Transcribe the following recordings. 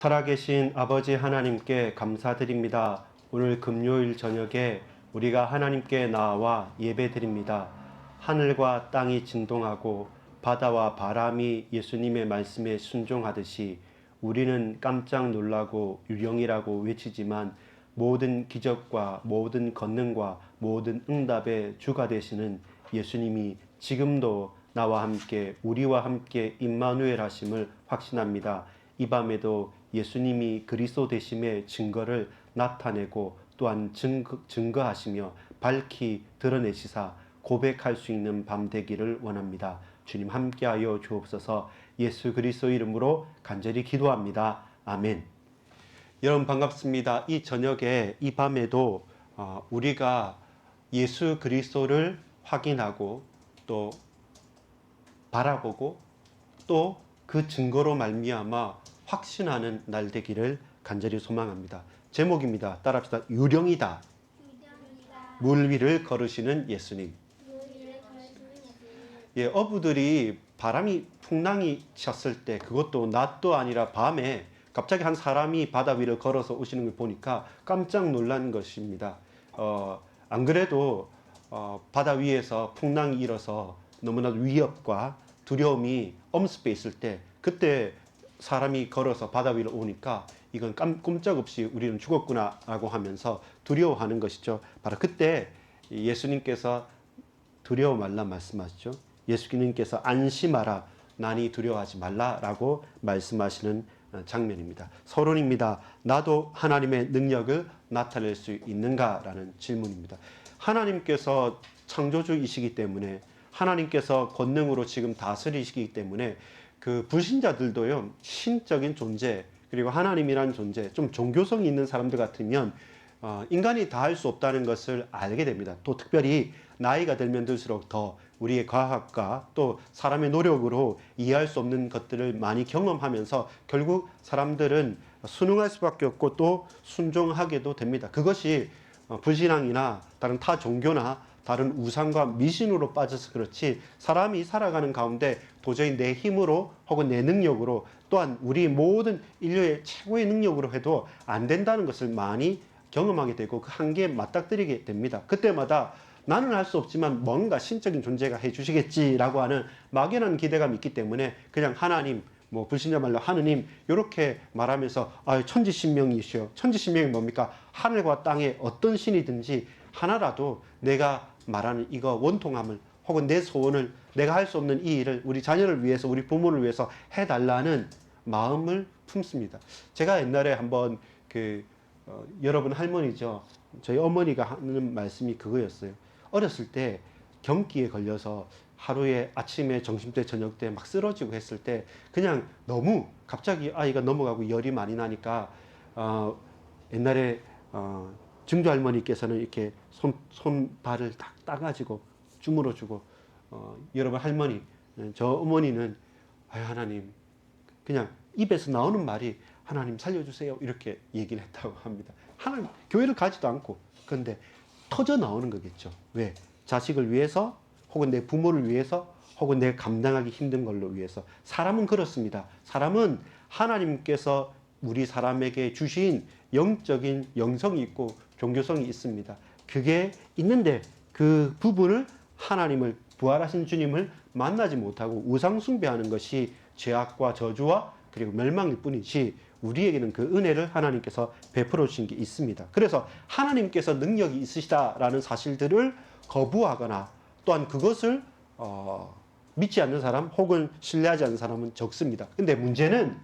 살아계신 아버지 하나님께 감사드립니다. 오늘 금요일 저녁에 우리가 하나님께 나와 예배드립니다. 하늘과 땅이 진동하고 바다와 바람이 예수님의 말씀에 순종하듯이 우리는 깜짝 놀라고 유령이라고 외치지만 모든 기적과 모든 권능과 모든 응답의 주가 되시는 예수님이 지금도 나와 함께 우리와 함께 임마누엘 하심을 확신합니다. 이 밤에도 예수님이 그리스도 되심의 증거를 나타내고 또한 증거하시며 밝히 드러내시사 고백할 수 있는 밤 되기를 원합니다. 주님 함께하여 주옵소서. 예수 그리스도 이름으로 간절히 기도합니다. 아멘. 여러분 반갑습니다. 이 저녁에 이 밤에도 우리가 예수 그리스도를 확인하고 또 바라보고 또 그 증거로 말미암아 확신하는 날 되기를 간절히 소망합니다. 제목입니다. 따라합시다. 유령이다. 물 위를 걸으시는 예수님. 예, 어부들이 바람이 풍랑이 쳤을 때, 그것도 낮도 아니라 밤에 갑자기 한 사람이 바다 위를 걸어서 오시는 걸 보니까 깜짝 놀란 것입니다. 안 그래도 바다 위에서 풍랑이 일어서 너무나도 위협과 두려움이 엄습해 있을 때, 그때 사람이 걸어서 바다 위로 오니까 이건 꼼짝없이 우리는 죽었구나 라고 하면서 두려워하는 것이죠. 바로 그때 예수님께서 두려워 말라 말씀하시죠. 예수님께서 안심하라, 나니 두려워하지 말라라고 말씀하시는 장면입니다. 서론입니다. 나도 하나님의 능력을 나타낼 수 있는가라는 질문입니다. 하나님께서 창조주이시기 때문에, 하나님께서 권능으로 지금 다스리시기 때문에 그 불신자들도요, 신적인 존재 그리고 하나님이라는 존재, 좀 종교성이 있는 사람들 같으면 인간이 다 할 수 없다는 것을 알게 됩니다. 또 특별히 나이가 들면 들수록 더 우리의 과학과 또 사람의 노력으로 이해할 수 없는 것들을 많이 경험하면서 결국 사람들은 순응할 수밖에 없고 또 순종하게도 됩니다. 그것이 불신앙이나 다른 타 종교나 다른 우상과 미신으로 빠져서 그렇지, 사람이 살아가는 가운데 도저히 내 힘으로 혹은 내 능력으로, 또한 우리 모든 인류의 최고의 능력으로 해도 안 된다는 것을 많이 경험하게 되고 그 한계에 맞닥뜨리게 됩니다. 그때마다 나는 할 수 없지만 뭔가 신적인 존재가 해주시겠지라고 하는 막연한 기대감이 있기 때문에 그냥 하나님, 뭐 불신자 말로 하느님 이렇게 말하면서 천지신명이시여. 천지신명이 뭡니까? 하늘과 땅에 어떤 신이든지 하나라도 내가 말하는 이거 원통함을 혹은 내 소원을, 내가 할 수 없는 이 일을 우리 자녀를 위해서, 우리 부모를 위해서 해달라는 마음을 품습니다. 제가 옛날에 한번 여러분 할머니죠. 저희 어머니가 하는 말씀이 그거였어요. 어렸을 때 경기에 걸려서 하루에 아침에, 점심때, 저녁때 막 쓰러지고 했을 때 그냥 너무 갑자기 아이가 넘어가고 열이 많이 나니까 옛날에 증조 할머니께서는 이렇게 손발을 딱 따가지고 주물어 주고 여러분 할머니, 저 어머니는 하나님, 그냥 입에서 나오는 말이 하나님 살려주세요 이렇게 얘기를 했다고 합니다. 하나님, 교회를 가지도 않고. 그런데 터져 나오는 거겠죠. 왜? 자식을 위해서 혹은 내 부모를 위해서 혹은 내가 감당하기 힘든 걸로 위해서. 사람은 그렇습니다. 사람은 하나님께서 우리 사람에게 주신 영적인 영성이 있고 종교성이 있습니다. 그게 있는데 그 부분을, 하나님을, 부활하신 주님을 만나지 못하고 우상 숭배하는 것이 죄악과 저주와 그리고 멸망일 뿐이지, 우리에게는 그 은혜를 하나님께서 베풀어 주신 게 있습니다. 그래서 하나님께서 능력이 있으시다라는 사실들을 거부하거나 또한 그것을 믿지 않는 사람 혹은 신뢰하지 않는 사람은 적습니다. 근데 문제는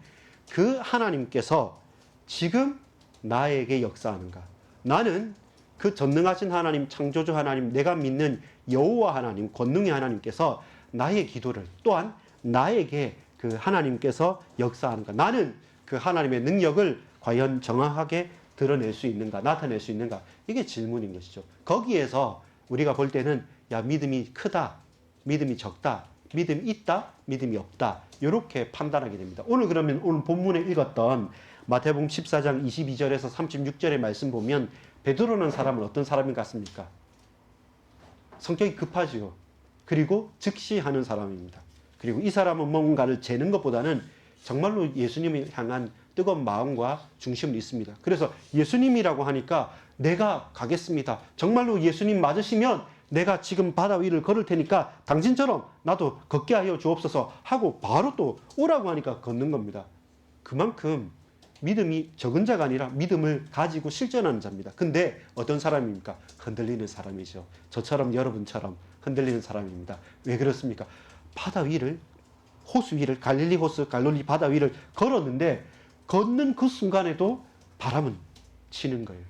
그 하나님께서 지금 나에게 역사하는가? 나는 그 전능하신 하나님, 창조주 하나님, 내가 믿는 여호와 하나님, 권능의 하나님께서 나의 기도를, 또한 나에게 그 하나님께서 역사하는가? 나는 그 하나님의 능력을 과연 정확하게 드러낼 수 있는가? 나타낼 수 있는가? 이게 질문인 것이죠. 거기에서 우리가 볼 때는 믿음이 크다, 믿음이 적다, 믿음이 있다, 믿음이 없다, 이렇게 판단하게 됩니다. 오늘 그러면 오늘 본문에 읽었던 마태복음 14장 22절에서 36절의 말씀 보면 베드로라는 사람은 어떤 사람인 것 같습니까? 성격이 급하지요. 그리고 즉시하는 사람입니다. 그리고 이 사람은 뭔가를 재는 것보다는 정말로 예수님을 향한 뜨거운 마음과 중심을 있습니다. 그래서 예수님이라고 하니까 내가 가겠습니다. 정말로 예수님 맞으시면 내가 지금 바다 위를 걸을 테니까 당신처럼 나도 걷게 하여 주옵소서 하고 바로 또 오라고 하니까 걷는 겁니다. 그만큼 믿음이 적은 자가 아니라 믿음을 가지고 실천하는 자입니다. 근데 어떤 사람입니까? 흔들리는 사람이죠. 저처럼 여러분처럼 흔들리는 사람입니다. 왜 그렇습니까? 바다 위를 호수 위를 갈릴리 호수 갈릴리 바다 위를 걸었는데 걷는 그 순간에도 바람은 치는 거예요.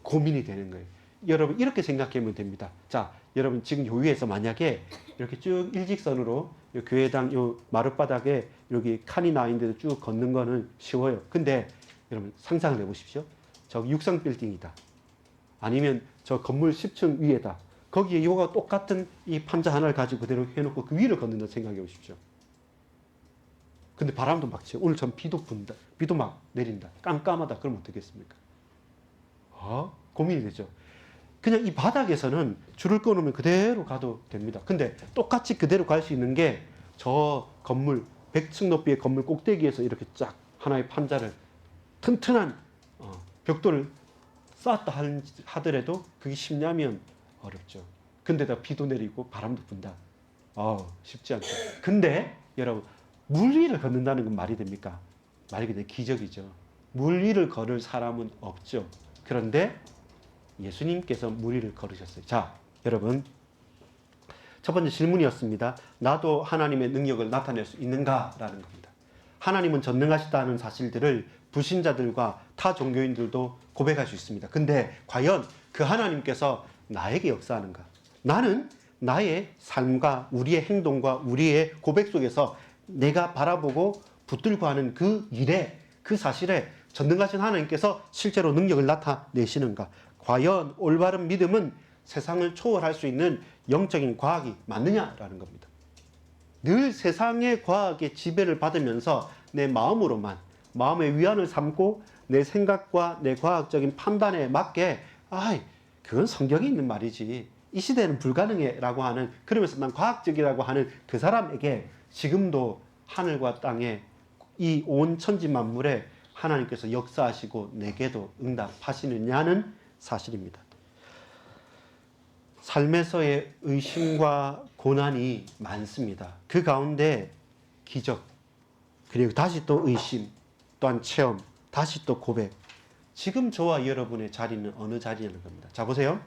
고민이 되는 거예요. 여러분 이렇게 생각하면 됩니다. 자, 여러분 지금 요 위에서 만약에 이렇게 쭉 일직선으로 요 교회당 요 마룻바닥에 여기 칸이 나 있는데도 쭉 걷는 거는 쉬워요. 근데 여러분 상상을 해보십시오. 저기 육상 빌딩이다. 아니면 저 건물 10층 위에다. 거기에 요가 똑같은 이 판자 하나를 가지고 그대로 해놓고 그 위를 걷는다 생각해 보십시오. 근데 바람도 막 치고 오늘처럼 비도 분다. 비도 막 내린다. 깜깜하다. 그럼 어떻겠습니까? 고민이 되죠. 그냥 이 바닥에서는 줄을 끊으면 그대로 가도 됩니다. 근데 똑같이 그대로 갈 수 있는 게 저 건물 100층 높이의 건물 꼭대기에서 이렇게 쫙 하나의 판자를 튼튼한 벽돌을 쌓았다 하더라도 그게 쉽냐면 어렵죠. 근데다 비도 내리고 바람도 분다. 쉽지 않죠. 근데 여러분 물 위를 걷는다는 건 말이 됩니까? 말이 그냥 기적이죠. 물 위를 걸을 사람은 없죠. 그런데 예수님께서 물 위를 걸으셨어요. 자, 여러분 첫 번째 질문이었습니다. 나도 하나님의 능력을 나타낼 수 있는가라는 겁니다. 하나님은 전능하시다는 사실들을 불신자들과 타 종교인들도 고백할 수 있습니다. 근데 과연 그 하나님께서 나에게 역사하는가? 나는 나의 삶과 우리의 행동과 우리의 고백 속에서 내가 바라보고 붙들고 하는 그 일에 그 사실에 전능하신 하나님께서 실제로 능력을 나타내시는가? 과연 올바른 믿음은 세상을 초월할 수 있는 영적인 과학이 맞느냐라는 겁니다. 늘 세상의 과학의 지배를 받으면서 내 마음으로만 마음의 위안을 삼고 내 생각과 내 과학적인 판단에 맞게 그건 성경에 있는 말이지 이 시대는 불가능해 라고 하는 그러면서 난 과학적이라고 하는 그 사람에게 지금도 하늘과 땅에 이 온 천지 만물에 하나님께서 역사하시고 내게도 응답하시느냐는 사실입니다. 삶에서의 의심과 고난이 많습니다. 그 가운데 기적, 그리고 다시 또 의심, 또한 체험, 다시 또 고백. 지금 저와 여러분의 자리는 어느 자리냐는 겁니다. 자, 보세요.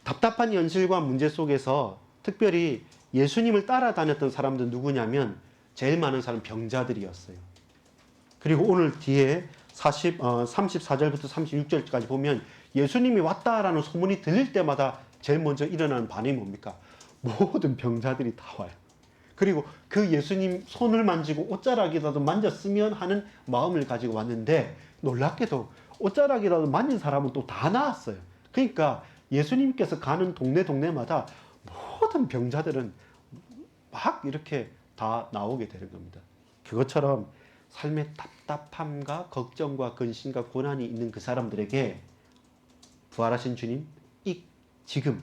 답답한 현실과 문제 속에서 특별히 예수님을 따라다녔던 사람들은 누구냐면 제일 많은 사람은 병자들이었어요. 그리고 오늘 뒤에 34절부터 36절까지 보면 예수님이 왔다라는 소문이 들릴 때마다 제일 먼저 일어나는 반응이 뭡니까? 모든 병자들이 다 와요. 그리고 그 예수님 손을 만지고 옷자락이라도 만졌으면 하는 마음을 가지고 왔는데 놀랍게도 옷자락이라도 만진 사람은 또 다 나았어요. 그러니까 예수님께서 가는 동네마다 모든 병자들은 막 이렇게 다 나오게 되는 겁니다. 그것처럼 삶의 답답함과 걱정과 근심과 고난이 있는 그 사람들에게 부활하신 주님, 지금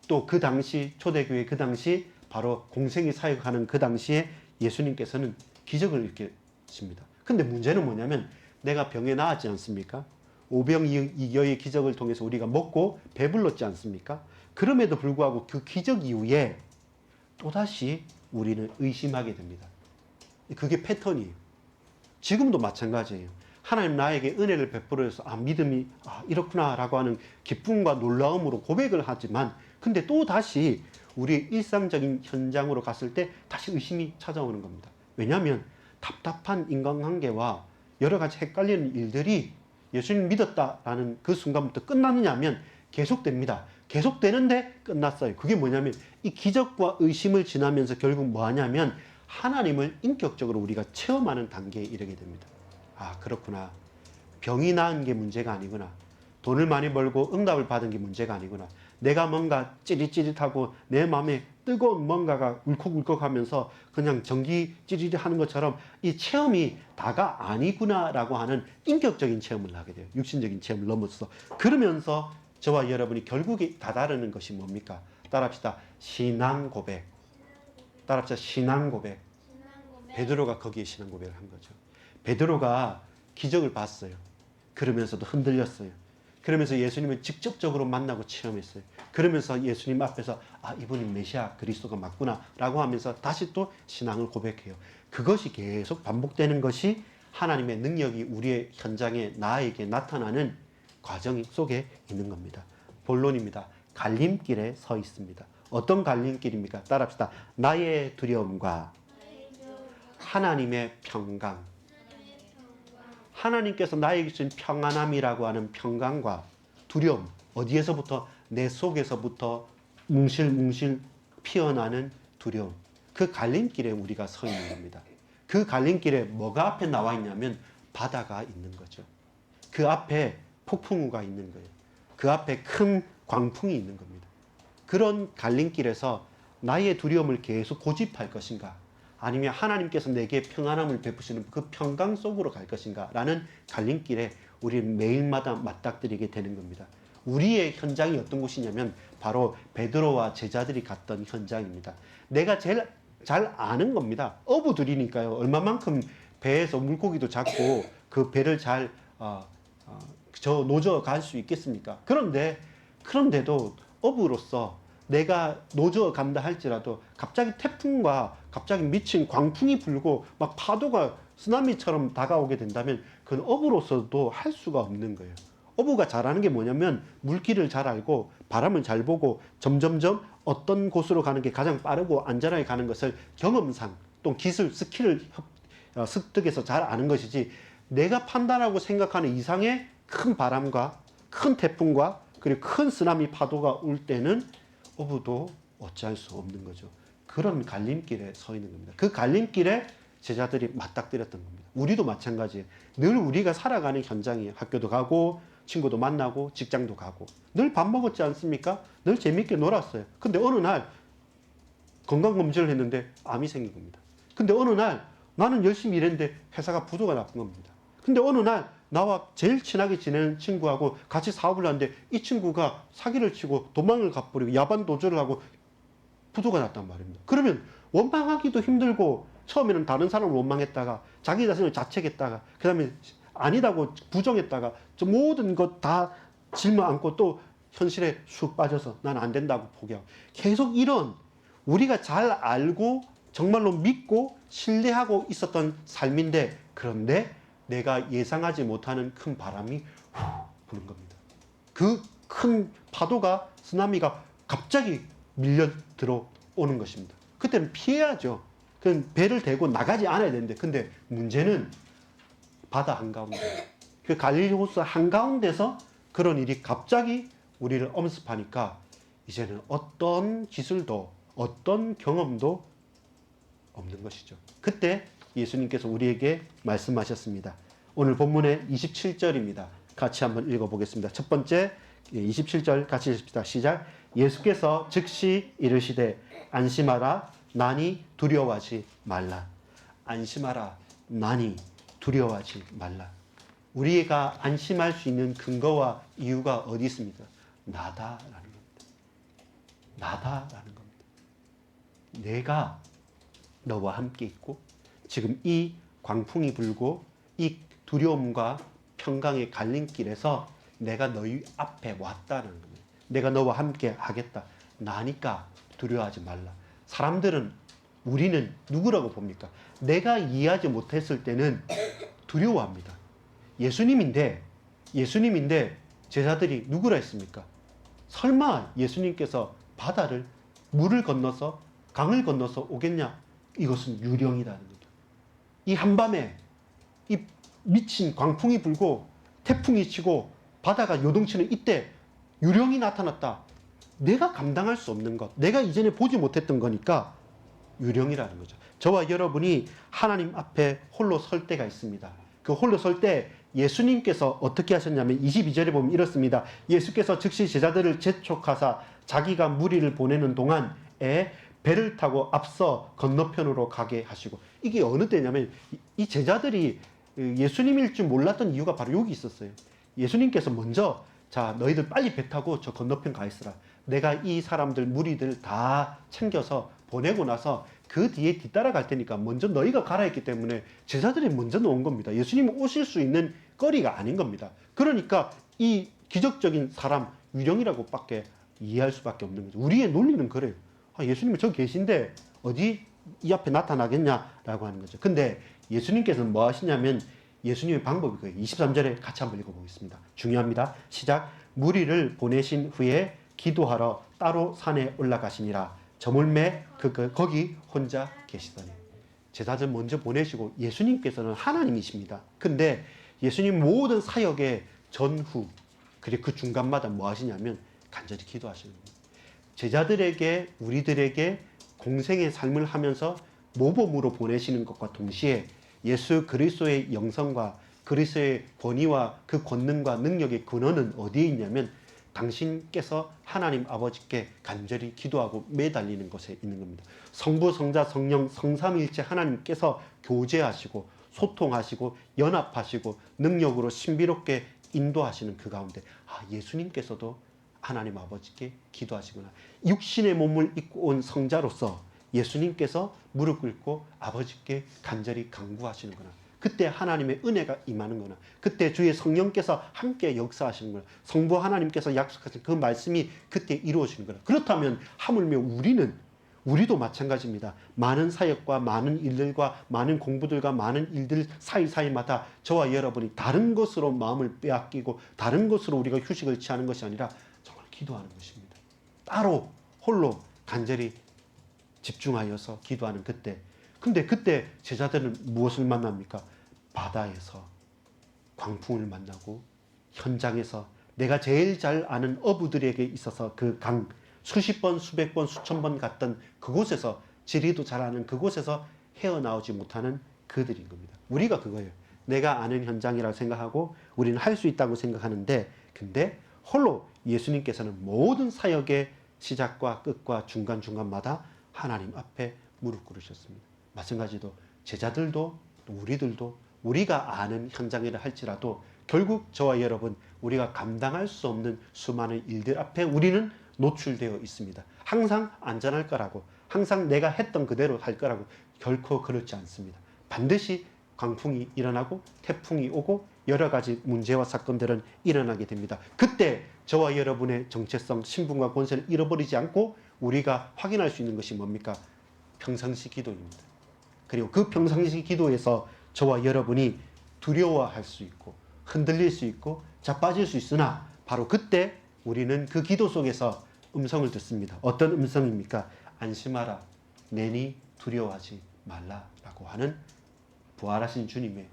또 그 당시 초대교회 그 당시 바로 공생이 사역하는 그 당시에 예수님께서는 기적을 일으키십니다. 근데 문제는 뭐냐면 내가 병에 나았지 않습니까? 오병이어의 기적을 통해서 우리가 먹고 배불렀지 않습니까? 그럼에도 불구하고 그 기적 이후에 또다시 우리는 의심하게 됩니다. 그게 패턴이에요. 지금도 마찬가지예요. 하나님 나에게 은혜를 베풀어서 믿음이 이렇구나라고 하는 기쁨과 놀라움으로 고백을 하지만 근데 또 다시 우리 일상적인 현장으로 갔을 때 다시 의심이 찾아오는 겁니다. 왜냐하면 답답한 인간관계와 여러 가지 헷갈리는 일들이 예수님 믿었다라는 그 순간부터 끝나느냐 하면 계속됩니다. 계속되는데 끝났어요. 그게 뭐냐면 이 기적과 의심을 지나면서 결국 뭐 하냐면 하나님을 인격적으로 우리가 체험하는 단계에 이르게 됩니다. 그렇구나. 병이 나은 게 문제가 아니구나. 돈을 많이 벌고 응답을 받은 게 문제가 아니구나. 내가 뭔가 찌릿찌릿하고 내 마음에 뜨거운 뭔가가 울컥울컥 하면서 그냥 전기 찌릿 하는 것처럼 이 체험이 다가 아니구나라고 하는 인격적인 체험을 하게 돼요. 육신적인 체험을 넘어서. 그러면서 저와 여러분이 결국에 다다르는 것이 뭡니까? 따라합시다. 신앙 고백. 따라합시다. 신앙 고백. 베드로가 거기에 신앙 고백을 한 거죠. 베드로가 기적을 봤어요. 그러면서도 흔들렸어요. 그러면서 예수님을 직접적으로 만나고 체험했어요. 그러면서 예수님 앞에서 아, 이분이 메시아 그리스도가 맞구나 라고 하면서 다시 또 신앙을 고백해요. 그것이 계속 반복되는 것이 하나님의 능력이 우리의 현장에 나에게 나타나는 과정 속에 있는 겁니다. 본론입니다. 갈림길에 서 있습니다. 어떤 갈림길입니까? 따라합시다. 나의 두려움과 하나님의 평강. 하나님께서 나에게 주신 평안함이라고 하는 평강과 두려움, 어디에서부터? 내 속에서부터 뭉실뭉실 피어나는 두려움. 그 갈림길에 우리가 서 있는 겁니다. 그 갈림길에 뭐가 앞에 나와 있냐면 바다가 있는 거죠. 그 앞에 폭풍우가 있는 거예요. 그 앞에 큰 광풍이 있는 겁니다. 그런 갈림길에서 나의 두려움을 계속 고집할 것인가? 아니면 하나님께서 내게 평안함을 베푸시는 그 평강 속으로 갈 것인가? 라는 갈림길에 우리는 매일마다 맞닥뜨리게 되는 겁니다. 우리의 현장이 어떤 곳이냐면 바로 베드로와 제자들이 갔던 현장입니다. 내가 제일 잘 아는 겁니다. 어부들이니까요. 얼마만큼 배에서 물고기도 잡고 그 배를 잘 노저 갈 수 있겠습니까? 그런데도 어부로서 내가 노저 간다 할지라도 갑자기 태풍과 갑자기 미친 광풍이 불고 막 파도가 쓰나미처럼 다가오게 된다면 그건 어부로서도 할 수가 없는 거예요. 어부가 잘하는 게 뭐냐면 물길을 잘 알고 바람을 잘 보고 점점점 어떤 곳으로 가는 게 가장 빠르고 안전하게 가는 것을 경험상 또 기술, 스킬을 습득해서 잘 아는 것이지 내가 판단하고 생각하는 이상의 큰 바람과 큰 태풍과 그리고 큰 쓰나미 파도가 올 때는 어부도 어찌할 수 없는 거죠. 그런 갈림길에 서 있는 겁니다. 그 갈림길에 제자들이 맞닥뜨렸던 겁니다. 우리도 마찬가지예요. 늘 우리가 살아가는 현장이에요. 학교도 가고 친구도 만나고 직장도 가고 늘 밥 먹었지 않습니까? 늘 재밌게 놀았어요. 근데 어느 날 건강검진을 했는데 암이 생긴 겁니다. 근데 어느 날 나는 열심히 일했는데 회사가 부도가 났던 겁니다. 근데 어느 날 나와 제일 친하게 지내는 친구하고 같이 사업을 하는데 이 친구가 사기를 치고 도망을 가버리고 야반 도주를 하고 부도가 났단 말입니다. 그러면 원망하기도 힘들고 처음에는 다른 사람을 원망했다가 자기 자신을 자책했다가 그 다음에 아니다고 부정했다가 저 모든 것 다 짊어 안고 또 현실에 쑥 빠져서 난 안 된다고 포기하고 계속 이런 우리가 잘 알고 정말로 믿고 신뢰하고 있었던 삶인데 그런데 내가 예상하지 못하는 큰 바람이 부는 겁니다. 그 큰 파도가 쓰나미가 갑자기 밀려 들어오는 것입니다. 그때는 피해야죠. 그냥 배를 대고 나가지 않아야 되는데 근데 문제는 바다 한가운데 그 갈릴리 호수 한가운데서 그런 일이 갑자기 우리를 엄습하니까 이제는 어떤 기술도 어떤 경험도 없는 것이죠. 그때 예수님께서 우리에게 말씀하셨습니다. 오늘 본문의 27절입니다. 같이 한번 읽어보겠습니다. 첫 번째 27절 같이 읽읍시다. 시작. 예수께서 즉시 이르시되 안심하라 나니 두려워하지 말라. 안심하라 나니 두려워하지 말라. 우리가 안심할 수 있는 근거와 이유가 어디 있습니까? 나다라는 겁니다. 나다라는 겁니다. 내가 너와 함께 있고 지금 이 광풍이 불고 이 두려움과 평강의 갈림길에서 내가 너희 앞에 왔다는 겁니다. 내가 너와 함께 하겠다. 나니까 두려워하지 말라. 사람들은 우리는 누구라고 봅니까? 내가 이해하지 못했을 때는 두려워합니다. 예수님인데 제자들이 누구라 했습니까? 설마 예수님께서 바다를 물을 건너서 강을 건너서 오겠냐? 이것은 유령이라는 거죠. 이 한밤에 이 미친 광풍이 불고 태풍이 치고 바다가 요동치는 이때 유령이 나타났다. 내가 감당할 수 없는 것, 내가 이전에 보지 못했던 거니까 유령이라는 거죠. 저와 여러분이 하나님 앞에 홀로 설 때가 있습니다. 그 홀로 설 때 예수님께서 어떻게 하셨냐면 22절에 보면 이렇습니다. 예수께서 즉시 제자들을 재촉하사 자기가 무리를 보내는 동안에 배를 타고 앞서 건너편으로 가게 하시고 이게 어느 때냐면 이 제자들이 예수님일 줄 몰랐던 이유가 바로 여기 있었어요. 예수님께서 먼저 자 너희들 빨리 배 타고 저 건너편 가 있으라. 내가 이 사람들 무리들 다 챙겨서 보내고 나서 그 뒤에 뒤따라갈 테니까 먼저 너희가 가라 했기 때문에 제자들이 먼저 놓은 겁니다. 예수님은 오실 수 있는 거리가 아닌 겁니다. 그러니까 이 기적적인 사람 유령이라고 밖에 이해할 수밖에 없는 거죠. 우리의 논리는 그래요. 예수님은 저기 계신데 어디 이 앞에 나타나겠냐라고 하는 거죠. 근데 예수님께서는 뭐 하시냐면 예수님의 방법이 그예요. 23절에 같이 한번 읽어보겠습니다. 중요합니다. 시작. 무리를 보내신 후에 기도하러 따로 산에 올라가시니라. 저물매 거기 혼자 계시더니. 제자들 먼저 보내시고 예수님께서는 하나님이십니다. 근데 예수님 모든 사역의 전후 그리고 그 중간마다 뭐 하시냐면 간절히 기도하시는 겁니다. 제자들에게 우리들에게 공생의 삶을 하면서 모범으로 보내시는 것과 동시에 예수 그리스도의 영성과 그리스도의 권위와 그 권능과 능력의 근원은 어디에 있냐면 당신께서 하나님 아버지께 간절히 기도하고 매달리는 것에 있는 겁니다. 성부, 성자, 성령, 성삼위일체 하나님께서 교제하시고 소통하시고 연합하시고 능력으로 신비롭게 인도하시는 그 가운데 예수님께서도 하나님 아버지께 기도하시구나. 육신의 몸을 입고 온 성자로서 예수님께서 무릎 꿇고 아버지께 간절히 간구하시는구나. 그때 하나님의 은혜가 임하는구나. 그때 주의 성령께서 함께 역사하시는 거나. 성부 하나님께서 약속하신 그 말씀이 그때 이루어지는 거나. 그렇다면 하물며 우리도 마찬가지입니다. 많은 사역과 많은 일들과 많은 공부들과 많은 일들 사이사이마다 저와 여러분이 다른 것으로 마음을 빼앗기고 다른 것으로 우리가 휴식을 취하는 것이 아니라 정말 기도하는 것입니다. 따로 홀로 간절히 집중하여서 기도하는 그때. 근데 그때 제자들은 무엇을 만납니까? 바다에서 광풍을 만나고 현장에서 내가 제일 잘 아는 어부들에게 있어서 그 강 수십 번, 수백 번, 수천 번 갔던 그곳에서 지리도 잘 아는 그곳에서 헤어나오지 못하는 그들인 겁니다. 우리가 그거예요. 내가 아는 현장이라고 생각하고 우리는 할 수 있다고 생각하는데 근데 홀로 예수님께서는 모든 사역의 시작과 끝과 중간중간마다 하나님 앞에 무릎 꿇으셨습니다. 마찬가지로 제자들도 우리들도 우리가 아는 현장이라 할지라도 결국 저와 여러분 우리가 감당할 수 없는 수많은 일들 앞에 우리는 노출되어 있습니다. 항상 안전할 거라고 항상 내가 했던 그대로 할 거라고 결코 그렇지 않습니다. 반드시 광풍이 일어나고 태풍이 오고 여러 가지 문제와 사건들은 일어나게 됩니다. 그때 저와 여러분의 정체성, 신분과 권세를 잃어버리지 않고 우리가 확인할 수 있는 것이 뭡니까? 평상시 기도입니다. 그리고 그 평상시 기도에서 저와 여러분이 두려워할 수 있고 흔들릴 수 있고 자빠질 수 있으나 바로 그때 우리는 그 기도 속에서 음성을 듣습니다. 어떤 음성입니까? 안심하라. 내니 두려워하지 말라라고 하는 부활하신 주님의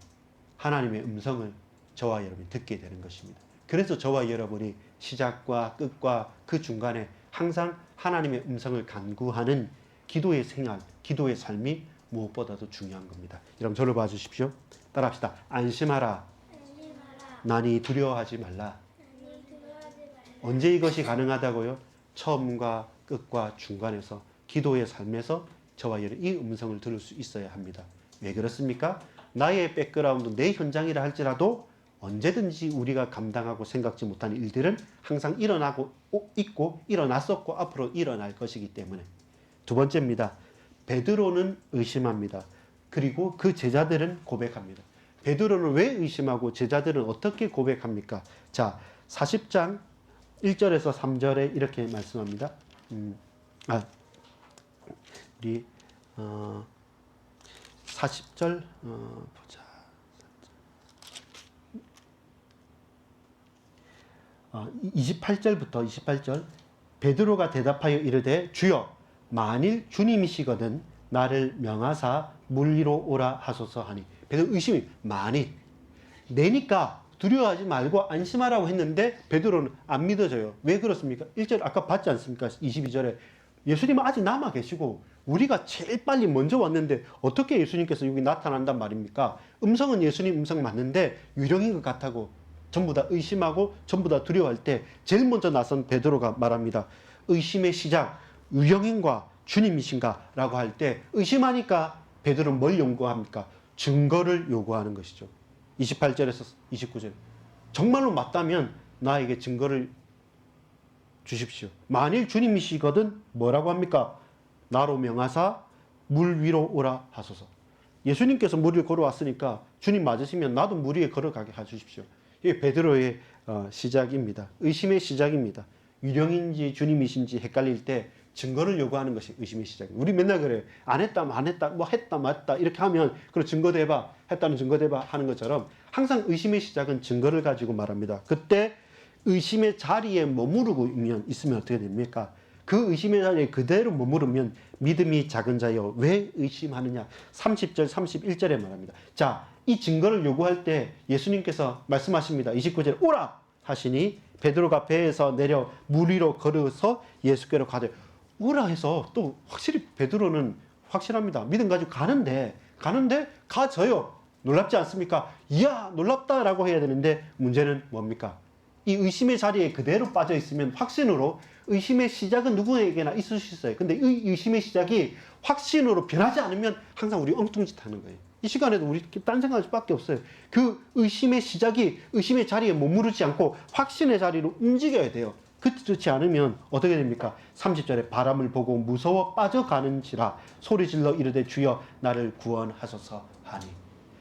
하나님의 음성을 저와 여러분이 듣게 되는 것입니다. 그래서 저와 여러분이 시작과 끝과 그 중간에 항상 하나님의 음성을 간구하는 기도의 생활, 기도의 삶이 무엇보다도 중요한 겁니다. 여러분 저를 봐주십시오. 따라합시다. 안심하라. 나니 두려워하지 말라. 언제 이것이 가능하다고요? 처음과 끝과 중간에서 기도의 삶에서 저와 여러분 이 음성을 들을 수 있어야 합니다. 왜 그렇습니까? 나의 백그라운드, 내 현장이라 할지라도 언제든지 우리가 감당하고 생각지 못한 일들은 항상 일어나고 있고 일어났었고 앞으로 일어날 것이기 때문에. 두 번째입니다. 베드로는 의심합니다. 그리고 그 제자들은 고백합니다. 베드로는 왜 의심하고 제자들은 어떻게 고백합니까? 자, 40장 1절에서 3절에 이렇게 말씀합니다. 우리 40절 보자. 28절부터 28절. 베드로가 대답하여 이르되 주여 만일 주님이시거든 나를 명하사 물 위로 오라 하소서 하니. 베드로 의심이 만일 내니까 두려워하지 말고 안심하라고 했는데 베드로는 안 믿어져요. 왜 그렇습니까? 1절 아까 봤지 않습니까? 22절에 예수님은 아직 남아 계시고 우리가 제일 빨리 먼저 왔는데 어떻게 예수님께서 여기 나타난단 말입니까? 음성은 예수님 음성 맞는데 유령인 것 같다고 전부 다 의심하고 전부 다 두려워할 때 제일 먼저 나선 베드로가 말합니다. 의심의 시작, 유령인과 주님이신가? 라고 할 때 의심하니까 베드로는 뭘 요구합니까? 증거를 요구하는 것이죠. 28절에서 29절. 정말로 맞다면 나에게 증거를 주십시오. 만일 주님이시거든 뭐라고 합니까? 나로 명하사 물 위로 오라 하소서. 예수님께서 물 위로 걸어왔으니까 주님 맞으시면 나도 물 위에 걸어가게 해주십시오. 이게 베드로의 시작입니다. 의심의 시작입니다. 유령인지 주님이신지 헷갈릴 때 증거를 요구하는 것이 의심의 시작입니다. 우리 맨날 그래요. 안 했다, 안 했다, 뭐 했다, 맞다 이렇게 하면 그럼 증거 대봐, 했다는 증거 대봐 하는 것처럼 항상 의심의 시작은 증거를 가지고 말합니다. 그때 의심의 자리에 머무르고 있으면 어떻게 됩니까? 그 의심의 자리에 그대로 머무르면 믿음이 작은 자여 왜 의심하느냐. 30절 31절에 말합니다. 자, 이 증거를 요구할 때 예수님께서 말씀하십니다. 29절에 오라 하시니 베드로가 배에서 내려 물 위로 걸어서 예수께로 가되 오라 해서 또 확실히 베드로는 확실합니다. 믿음 가지고 가는데 가져요. 놀랍지 않습니까? 이야 놀랍다라고 해야 되는데 문제는 뭡니까? 이 의심의 자리에 그대로 빠져 있으면 확신으로 의심의 시작은 누구에게나 있을 수 있어요. 근데 이 의심의 시작이 확신으로 변하지 않으면 항상 우리 엉뚱짓 하는 거예요. 이 시간에도 우리 딴 생각할 수밖에 없어요. 그 의심의 시작이 의심의 자리에 머무르지 않고 확신의 자리로 움직여야 돼요. 그렇지 않으면 어떻게 됩니까? 30절에 바람을 보고 무서워 빠져가는지라 소리질러 이르되 주여 나를 구원하소서 하니.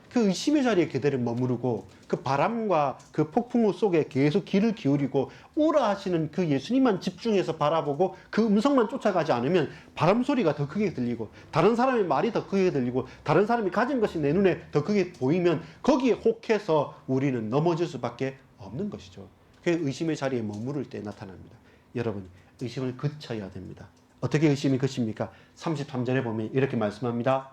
그 의심의 자리에 그대로 머무르고 그 바람과 그 폭풍우 속에 계속 귀를 기울이고 오라 하시는 그 예수님만 집중해서 바라보고 그 음성만 쫓아가지 않으면 바람 소리가 더 크게 들리고 다른 사람의 말이 더 크게 들리고 다른 사람이 가진 것이 내 눈에 더 크게 보이면 거기에 혹해서 우리는 넘어질 수밖에 없는 것이죠. 그게 의심의 자리에 머무를 때 나타납니다. 여러분, 의심을 그쳐야 됩니다. 어떻게 의심이 그칩니까? 33절에 보면 이렇게 말씀합니다.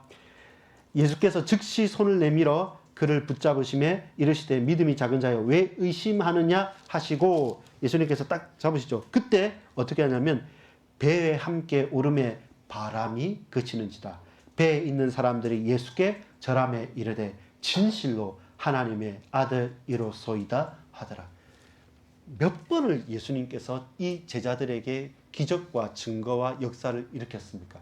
예수께서 즉시 손을 내밀어 그를 붙잡으심에 이르시되 믿음이 작은 자여 왜 의심하느냐 하시고 예수님께서 딱 잡으시죠. 그때 어떻게 하냐면 배에 함께 오름에 바람이 그치는지라. 배에 있는 사람들이 예수께 절하며 이르되 진실로 하나님의 아들이로소이다 하더라. 몇 번을 예수님께서 이 제자들에게 기적과 증거와 역사를 일으켰습니까?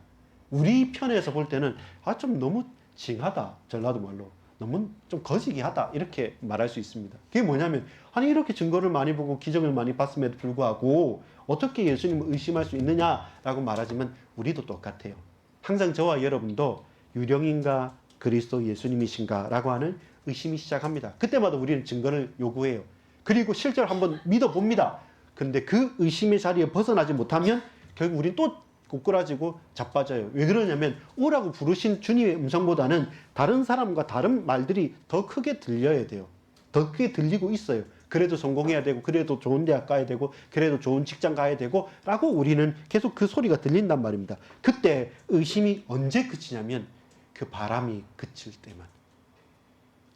우리 편에서 볼 때는 좀 너무 징하다, 전라도 말로 너무 좀 거시기하다 이렇게 말할 수 있습니다. 그게 뭐냐면 아니 이렇게 증거를 많이 보고 기적을 많이 봤음에도 불구하고 어떻게 예수님을 의심할 수 있느냐라고 말하지만 우리도 똑같아요. 항상 저와 여러분도 유령인가 그리스도 예수님이신가 라고 하는 의심이 시작합니다. 그때마다 우리는 증거를 요구해요. 그리고 실제로 한번 믿어봅니다. 그런데 그 의심의 자리에 벗어나지 못하면 결국 우리는 또 꼬꾸라지고 자빠져요. 왜 그러냐면 오라고 부르신 주님의 음성보다는 다른 사람과 다른 말들이 더 크게 들려야 돼요. 더 크게 들리고 있어요. 그래도 성공해야 되고 그래도 좋은 대학 가야 되고 그래도 좋은 직장 가야 되고 라고 우리는 계속 그 소리가 들린단 말입니다. 그때 의심이 언제 그치냐면 그 바람이 그칠 때만,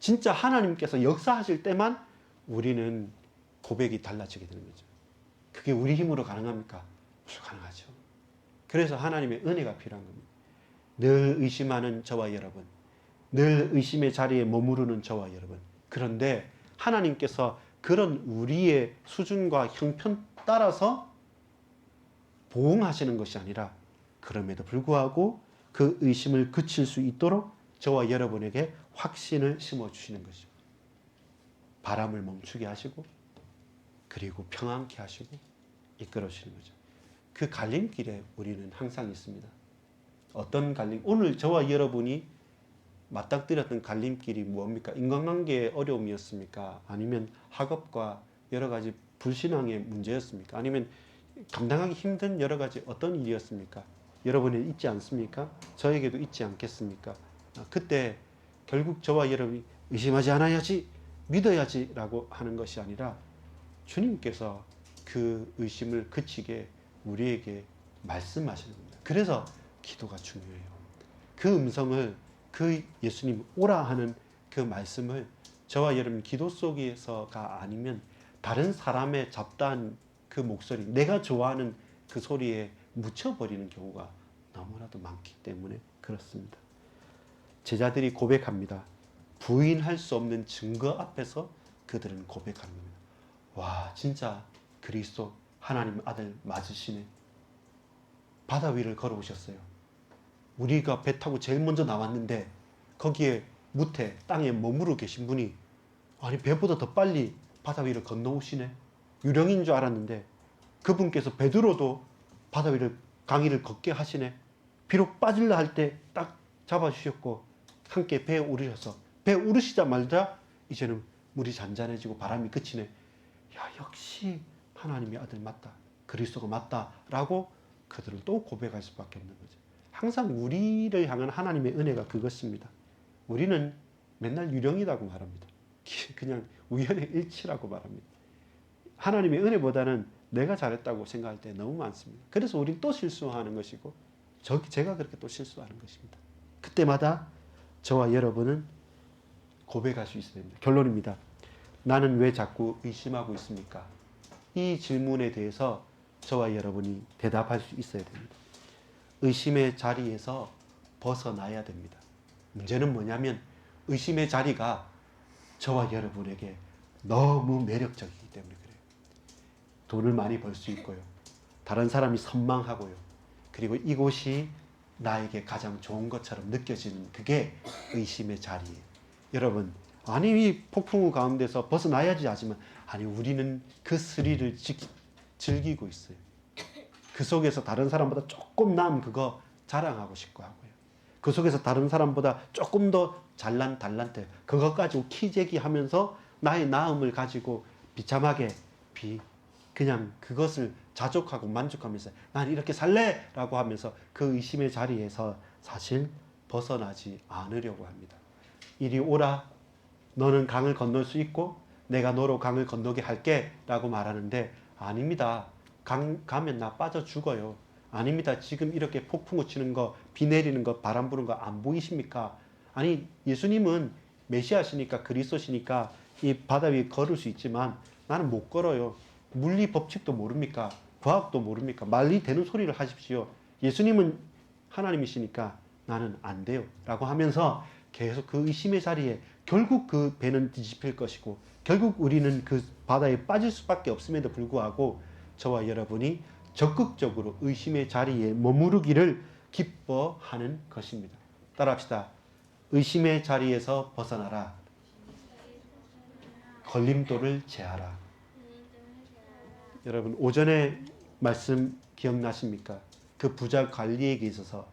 진짜 하나님께서 역사하실 때만 우리는 고백이 달라지게 되는 거죠. 그게 우리 힘으로 가능합니까? 불가능하죠. 그래서 하나님의 은혜가 필요한 겁니다. 늘 의심하는 저와 여러분, 늘 의심의 자리에 머무르는 저와 여러분. 그런데 하나님께서 그런 우리의 수준과 형편 따라서 보응하시는 것이 아니라 그럼에도 불구하고 그 의심을 그칠 수 있도록 저와 여러분에게 확신을 심어주시는 것이죠. 바람을 멈추게 하시고 그리고 평안케 하시고 이끌어주시는 거죠. 그 갈림길에 우리는 항상 있습니다. 어떤 갈림? 오늘 저와 여러분이 맞닥뜨렸던 갈림길이 뭡니까? 인간관계의 어려움이었습니까? 아니면 학업과 여러 가지 불신앙의 문제였습니까? 아니면 감당하기 힘든 여러 가지 어떤 일이었습니까? 여러분이 있지 않습니까? 저에게도 있지 않겠습니까? 그때 결국 저와 여러분이 의심하지 않아야지, 믿어야지 라고 하는 것이 아니라 주님께서 그 의심을 그치게 우리에게 말씀하시는 겁니다. 그래서 기도가 중요해요. 그 음성을, 그 예수님 오라 하는 그 말씀을 저와 여러분 기도 속에서가 아니면 다른 사람의 잡다한 그 목소리, 내가 좋아하는 그 소리에 묻혀버리는 경우가 너무나도 많기 때문에 그렇습니다. 제자들이 고백합니다. 부인할 수 없는 증거 앞에서 그들은 고백하는 겁니다. 와, 진짜 그리스도 하나님 아들 맞으시네. 바다 위를 걸어오셨어요. 우리가 배 타고 제일 먼저 나왔는데 거기에 무태 땅에 머무르고 계신 분이 아니 배보다 더 빨리 바다 위를 건너오시네. 유령인 줄 알았는데 그분께서 베드로도 바다 위를 강의를 걷게 하시네. 비록 빠질라 할 때 딱 잡아주셨고 함께 배에 오르셔서 배에 오르시자마자 이제는 물이 잔잔해지고 바람이 그치네. 야, 역시 하나님의 아들 맞다. 그리스도가 맞다라고 그들은 또 고백할 수밖에 없는 거죠. 항상 우리를 향한 하나님의 은혜가 그것입니다. 우리는 맨날 유령이라고 말합니다. 그냥 우연의 일치라고 말합니다. 하나님의 은혜보다는 내가 잘했다고 생각할 때 너무 많습니다. 그래서 우리는 또 실수하는 것이고 제가 그렇게 또 실수하는 것입니다. 그때마다 저와 여러분은 고백할 수 있어야 됩니다. 결론입니다. 나는 왜 자꾸 의심하고 있습니까? 이 질문에 대해서 저와 여러분이 대답할 수 있어야 됩니다. 의심의 자리에서 벗어나야 됩니다. 문제는 뭐냐면 의심의 자리가 저와 여러분에게 너무 매력적이기 때문에 그래요. 돈을 많이 벌 수 있고요. 다른 사람이 선망하고요. 그리고 이곳이 나에게 가장 좋은 것처럼 느껴지는 그게 의심의 자리예요. 여러분, 아니 이 폭풍우 가운데서 벗어나야지 하지만 아니 우리는 그 스릴을 즐기고 있어요. 그 속에서 다른 사람보다 조금 나은 그거 자랑하고 싶고 하고요. 그 속에서 다른 사람보다 조금 더 잘난 달란트 그것 가지고 키재기하면서 나의 나음을 가지고 비참하게 그냥 그것을 자족하고 만족하면서 난 이렇게 살래! 라고 하면서 그 의심의 자리에서 사실 벗어나지 않으려고 합니다. 이리 오라. 너는 강을 건널 수 있고 내가 너로 강을 건너게 할게 라고 말하는데 아닙니다. 강 가면 나 빠져 죽어요. 아닙니다. 지금 이렇게 폭풍우 치는 거, 비 내리는 거, 바람 부는 거 안 보이십니까? 아니 예수님은 메시아시니까 그리스도시니까 이 바다 위에 걸을 수 있지만 나는 못 걸어요. 물리 법칙도 모릅니까? 과학도 모릅니까? 말이 되는 소리를 하십시오. 예수님은 하나님이시니까 나는 안 돼요. 라고 하면서 계속 그 의심의 자리에 결국 그 배는 뒤집힐 것이고 결국 우리는 그 바다에 빠질 수밖에 없음에도 불구하고 저와 여러분이 적극적으로 의심의 자리에 머무르기를 기뻐하는 것입니다. 따라합시다. 의심의 자리에서 벗어나라. 걸림돌을 제하라. 여러분 오전에 말씀 기억나십니까? 그 부자 관리에게 있어서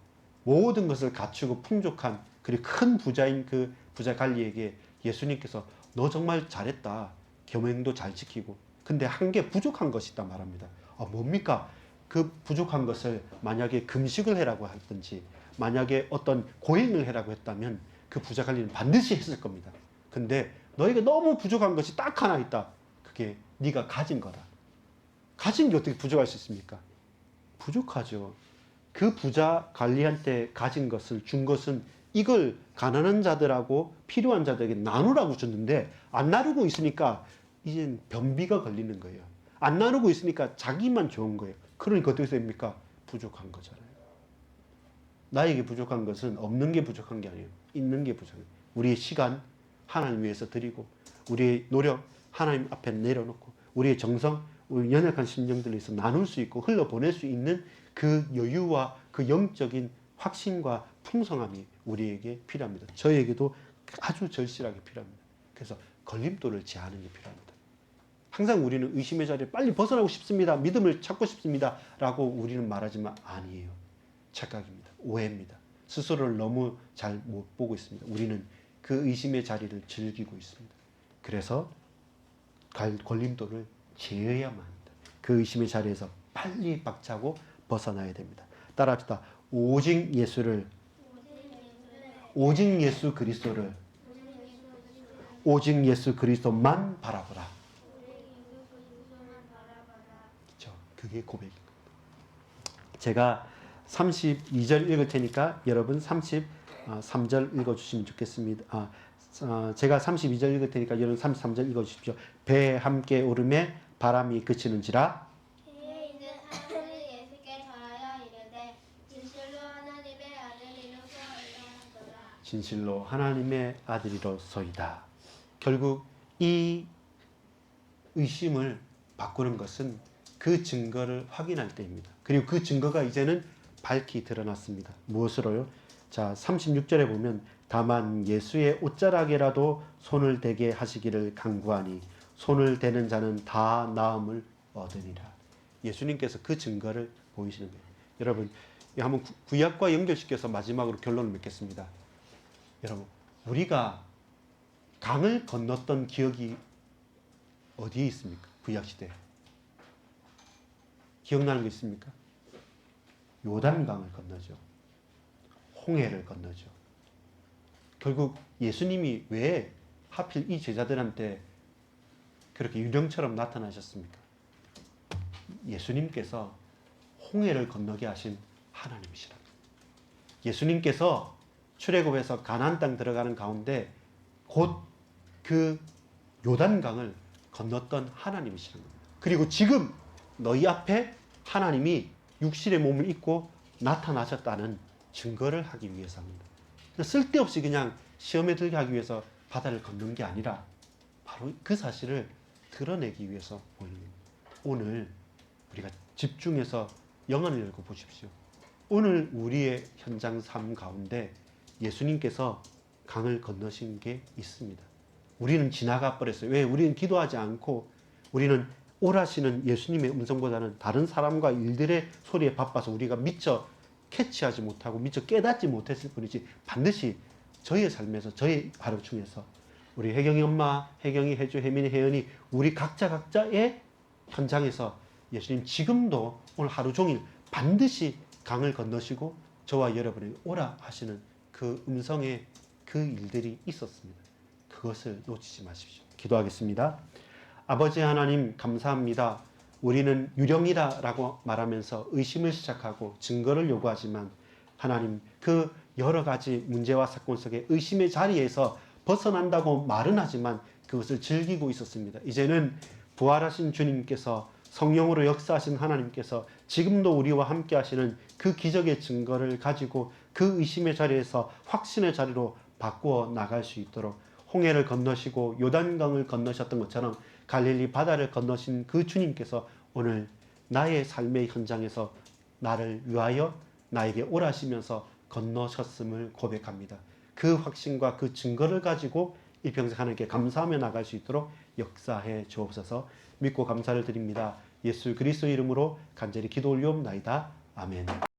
모든 것을 갖추고 풍족한 그리고 큰 부자인 그 부자 관리에게 예수님께서 너 정말 잘했다. 계명도 잘 지키고 근데 한 개 부족한 것이 있다 말합니다. 뭡니까? 그 부족한 것을 만약에 금식을 해라고 했든지 만약에 어떤 고행을 해라고 했다면 그 부자 관리는 반드시 했을 겁니다. 근데 너에게 너무 부족한 것이 딱 하나 있다. 그게 네가 가진 거다. 가진 게 어떻게 부족할 수 있습니까? 부족하죠. 그 부자 관리한테 가진 것을 준 것은 이걸 가난한 자들하고 필요한 자들에게 나누라고 줬는데 안 나누고 있으니까 이젠 변비가 걸리는 거예요. 안 나누고 있으니까 자기만 좋은 거예요. 그러니까 어떻게 됩니까? 부족한 거잖아요. 나에게 부족한 것은 없는 게 부족한 게 아니에요. 있는 게 부족해요. 우리의 시간 하나님 위해서 드리고 우리의 노력 하나님 앞에 내려놓고 우리의 정성 우리 연약한 심령들을 위해서 나눌 수 있고 흘러보낼 수 있는 그 여유와 그 영적인 확신과 풍성함이 우리에게 필요합니다. 저에게도 아주 절실하게 필요합니다. 그래서 걸림돌을 제하는 게 필요합니다. 항상 우리는 의심의 자리에 빨리 벗어나고 싶습니다. 믿음을 찾고 싶습니다. 라고 우리는 말하지만 아니에요. 착각입니다. 오해입니다. 스스로를 너무 잘 못 보고 있습니다. 우리는 그 의심의 자리를 즐기고 있습니다. 그래서 걸림돌을 제어야만 합니다. 그 의심의 자리에서 빨리 박차고 벗어나야 됩니다. 따라합시다. 오직 예수를, 오직 예수 그리스도를, 오직 예수 그리스도만 바라보라. 그렇죠. 그게 고백인 겁니다. 제가 32절 읽을 테니까 여러분 33절 읽어주시면 좋겠습니다. 제가 32절 읽을 테니까 여러분 33절 읽어주십시오. 배에 함께 오름에 바람이 그치는지라. 배에 있는 사람들이 예수께 절하여 이르되 진실로 하나님의 아들이로소이다. 진실로 하나님의 아들이로소이다. 결국 이 의심을 바꾸는 것은 그 증거를 확인할 때입니다. 그리고 그 증거가 이제는 밝히 드러났습니다. 무엇으로요? 자, 36절에 보면 다만 예수의 옷자락에라도 손을 대게 하시기를 간구하니 손을 대는 자는 다 나음을 얻으니라. 예수님께서 그 증거를 보이시는 거예요. 여러분, 한번 구약과 연결시켜서 마지막으로 결론을 맺겠습니다. 여러분, 우리가 강을 건넜던 기억이 어디에 있습니까? 구약시대. 기억나는 거 있습니까? 요단강을 건너죠. 홍해를 건너죠. 결국 예수님이 왜 하필 이 제자들한테 그렇게 유령처럼 나타나셨습니까? 예수님께서 홍해를 건너게 하신 하나님이시라. 예수님께서 출애굽에서 가나안 땅 들어가는 가운데 곧 그 요단강을 건넜던 하나님이시라. 그리고 지금 너희 앞에 하나님이 육신의 몸을 입고 나타나셨다는 증거를 하기 위해서입니다. 쓸데없이 그냥 시험에 들게 하기 위해서 바다를 건넌 게 아니라 바로 그 사실을 드러내기 위해서 보이는 겁니다. 오늘 우리가 집중해서 영안을 열고 보십시오. 오늘 우리의 현장 삶 가운데 예수님께서 강을 건너신 게 있습니다. 우리는 지나가 버렸어요. 왜? 우리는 기도하지 않고 우리는 오라시는 예수님의 음성보다는 다른 사람과 일들의 소리에 바빠서 우리가 미처 캐치하지 못하고 미처 깨닫지 못했을 뿐이지, 반드시 저희의 삶에서, 저희 하루 중에서 우리 혜경이 엄마, 혜경이, 혜주, 혜민이, 혜연이 우리 각자의 현장에서 예수님 지금도 오늘 하루 종일 반드시 강을 건너시고 저와 여러분에게 오라 하시는 그 음성의 그 일들이 있었습니다. 그것을 놓치지 마십시오. 기도하겠습니다. 아버지 하나님, 감사합니다. 우리는 유령이다 라고 말하면서 의심을 시작하고 증거를 요구하지만 하나님, 그 여러 가지 문제와 사건 속에 의심의 자리에서 벗어난다고 말은 하지만 그것을 즐기고 있었습니다. 이제는 부활하신 주님께서, 성령으로 역사하신 하나님께서 지금도 우리와 함께 하시는 그 기적의 증거를 가지고 그 의심의 자리에서 확신의 자리로 바꾸어 나갈 수 있도록, 홍해를 건너시고 요단강을 건너셨던 것처럼 갈릴리 바다를 건너신 그 주님께서 오늘 나의 삶의 현장에서 나를 위하여 나에게 오라시면서 건너셨음을 고백합니다. 그 확신과 그 증거를 가지고 일평생 하나님께 감사하며 나갈 수 있도록 역사해 주옵소서. 믿고 감사를 드립니다. 예수 그리스도 이름으로 간절히 기도 올리옵나이다. 아멘.